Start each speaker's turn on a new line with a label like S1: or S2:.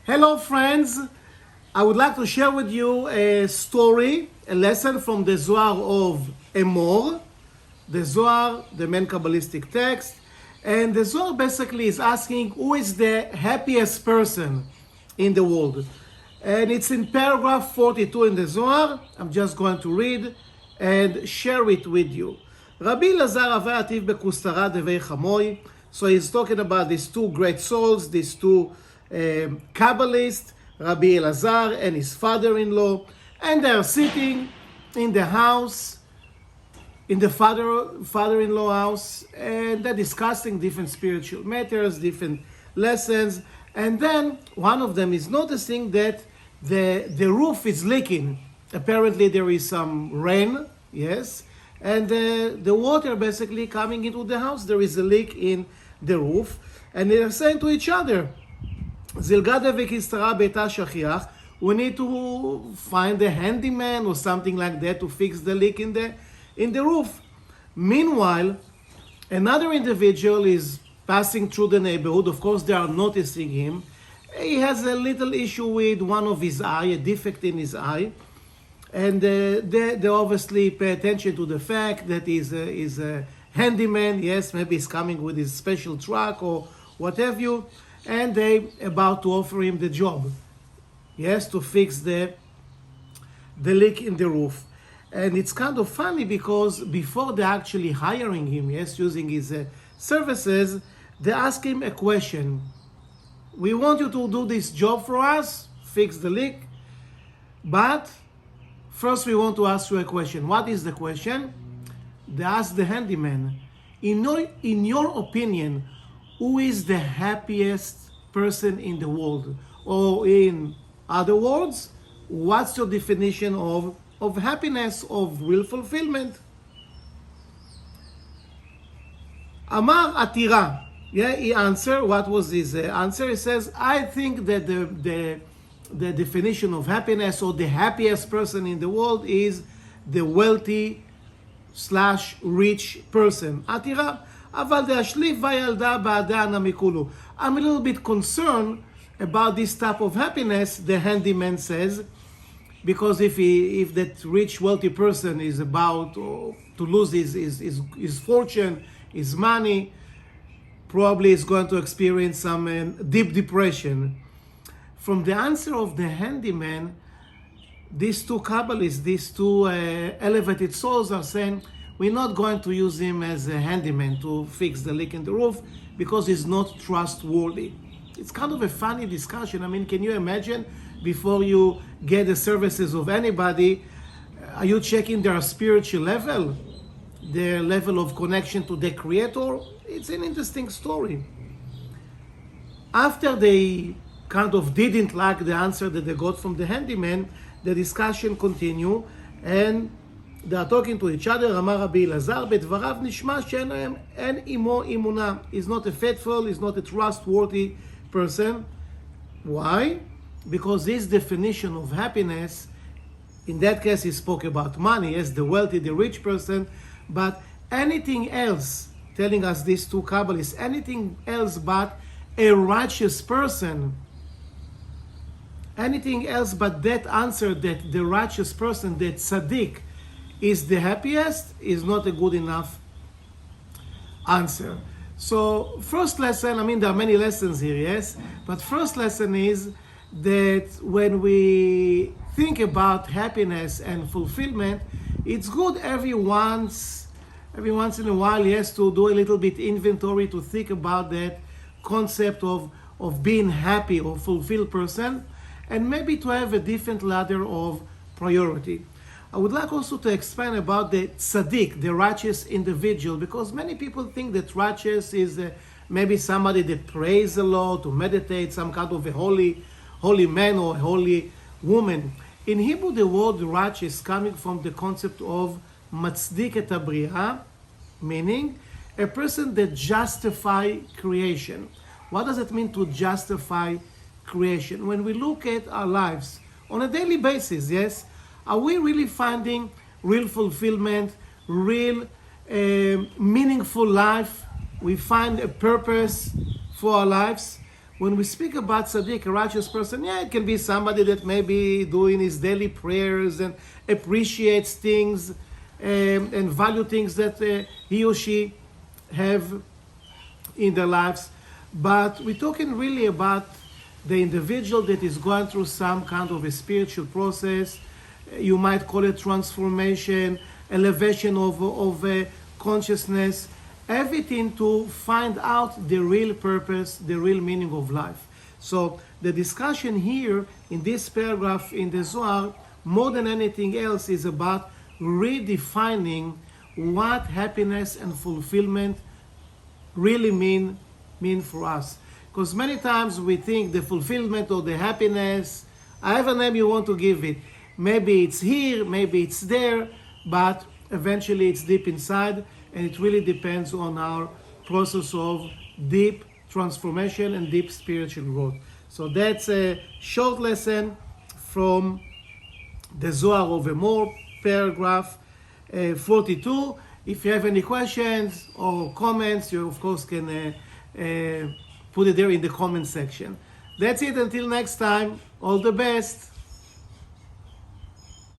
S1: Hello, friends. I would like to share with you a story, a lesson from the Zohar of Emor. The Zohar, the main Kabbalistic text. And the Zohar basically is asking who is the happiest person in the world. And it's in paragraph 42 in the Zohar. I'm just going to read and share it with you. Rabbi Lazar Avayativ Bekustara Devei Chamoy. So he's talking about these two great souls, these two Kabbalists, Rabbi Elazar and his father-in-law, and they are sitting in the house, in the father-in-law house, and they're discussing different spiritual matters, different lessons, and then one of them is noticing that the roof is leaking. Apparently there is some rain, yes, and the water basically coming into the house. There is a leak in the roof, and they are saying to each other, Zilgada v'kistara beita shachiach, we need to find a handyman or something like that to fix the leak in the roof. Meanwhile, another individual is passing through the neighborhood. Of course, they are noticing him. He has a little issue with one of his eye, a defect in his eye. And they obviously pay attention to the fact that he's a handyman. Yes, maybe he's coming with his special truck or what have you. And they about to offer him the job, yes, to fix the leak in the roof. And it's kind of funny because before they're actually hiring him, yes, using his services, they ask him a question. We want you to do this job for us, fix the leak, but first we want to ask you a question. What is the question? They ask the handyman, in your opinion, who is the happiest person in the world? Or in other words, what's your definition of happiness, of real fulfillment? Amar Atira. Yeah, he answered. What was his answer? He says, I think that the definition of happiness or the happiest person in the world is the wealthy / rich person. Atira. I'm a little bit concerned about this type of happiness, the handyman says, because if that rich, wealthy person is about to lose his fortune, his money, probably is going to experience some deep depression. From the answer of the handyman, these two Kabbalists, these two elevated souls are saying, we're not going to use him as a handyman to fix the leak in the roof because he's not trustworthy. It's kind of a funny discussion. I mean, can you imagine before you get the services of anybody, are you checking their spiritual level, their level of connection to the Creator? It's an interesting story. After they kind of didn't like the answer that they got from the handyman, the discussion continued, and they are talking to each other. אמר רבי אלעזר, בדבריו נשמע שאין עמו אמונה. He's not a faithful, he's not a trustworthy person. Why? Because his definition of happiness, in that case he spoke about money, as the wealthy, the rich person, but anything else, telling us these two Kabbalists, anything else but a righteous person, anything else but that answer that the righteous person, that tzaddik, is the happiest, is not a good enough answer. So first lesson, I mean there are many lessons here, yes, but first lesson is that when we think about happiness and fulfillment, it's good every once in a while, yes, to do a little bit inventory, to think about that concept of being happy or fulfilled person, and maybe to have a different ladder of priority. I would like also to explain about the tzaddik, the righteous individual, because many people think that righteous is maybe somebody that prays a lot, to meditate, some kind of a holy man or holy woman. In Hebrew, the word righteous coming from the concept of matzdik et habriah, meaning a person that justify creation. What does it mean to justify creation? When we look at our lives on a daily basis, yes, are we really finding real fulfillment, real meaningful life? We find a purpose for our lives. when we speak about tzaddik, a righteous person, yeah, it can be somebody that may be doing his daily prayers and appreciates things and value things that he or she have in their lives. But we're talking really about the individual that is going through some kind of a spiritual process. You might call it transformation, elevation of consciousness, everything to find out the real purpose, the real meaning of life. So the discussion here in this paragraph in the Zohar, more than anything else, is about redefining what happiness and fulfillment really mean for us. Because many times we think the fulfillment or the happiness, however name you want to give it, maybe it's here, maybe it's there, but eventually it's deep inside, and it really depends on our process of deep transformation and deep spiritual growth. So that's a short lesson from the Zohar of Emor, paragraph 42. If you have any questions or comments, you of course can put it there in the comment section. That's it, until next time, all the best.